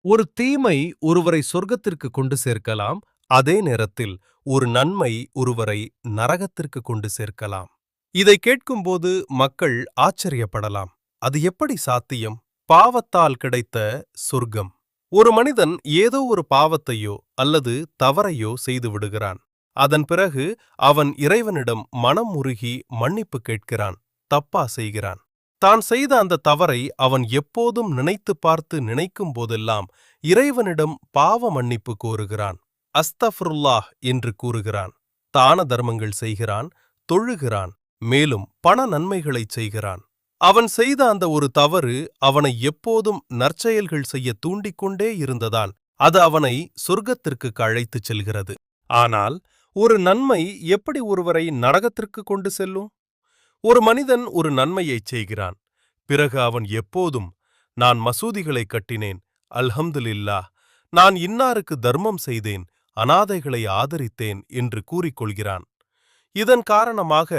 ஒரு தீமை ஒருவரை சொர்க்கத்திற்கு கொண்டு சேர்க்கலாம். அதே நேரத்தில் ஒரு நன்மை ஒருவரை நரகத்திற்கு கொண்டு சேர்க்கலாம். இதை கேட்கும்போது மக்கள் ஆச்சரியப்படலாம். அது எப்படி சாத்தியம்? பாவத்தால் கிடைத்த சொர்க்கம். ஒரு மனிதன் ஏதோ ஒரு பாவத்தையோ அல்லது தவறையோ செய்து விடுகிறான். அதன் பிறகு அவன் இறைவனிடம் மனம் உருகி மன்னிப்பு கேட்கிறான். தப்பா செய்கிறான். தான் செய்த அந்த தவறை அவன் எப்போதும் நினைத்துப் பார்த்து நினைக்கும் போதெல்லாம் இறைவனிடம் பாவ மன்னிப்பு கோருகிறான். அஸ்தஃபிருல்லாஹ் என்று கூறுகிறான். தான தர்மங்கள் செய்கிறான், தொழுகிறான், மேலும் பண நன்மைகளைச் செய்கிறான். அவன் செய்த அந்த ஒரு தவறு அவனை எப்போதும் நற்செயல்கள் செய்ய தூண்டிக்கொண்டே இருந்ததால் அது அவனை சொர்க்கத்திற்கு அழைத்துச் செல்கிறது. ஆனால் ஒரு நன்மை எப்படி ஒருவரை நரகத்திற்கு கொண்டு செல்லும்? ஒரு மனிதன் ஒரு நன்மையைச் செய்கிறான். பிறகு அவன் எப்போதும், நான் மசூதிகளை கட்டினேன், அல்ஹம்துலில்லாஹ், நான் இன்னாருக்கு தர்மம் செய்தேன், அனாதைகளை ஆதரித்தேன் என்று கூறிக்கொள்கிறான். இதன் காரணமாக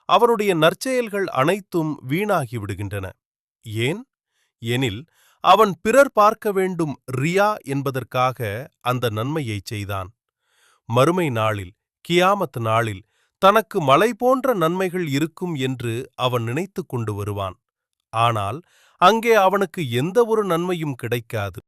அவனுடைய நற்செயல்கள் அனைத்தும் வீணாகிவிடுகின்றன. ஏன் எனில் அவன் பிறர் பார்க்க வேண்டும் ரியா என்பதற்காக அந்த நன்மையைச் செய்தான். மறுமை நாளில், கியாமத் நாளில் தனக்கு மலை போன்ற நன்மைகள் இருக்கும் என்று அவன் நினைத்து கொண்டு வருவான். ஆனால் அங்கே அவனுக்கு எந்த ஒரு நன்மையும் கிடைக்காது.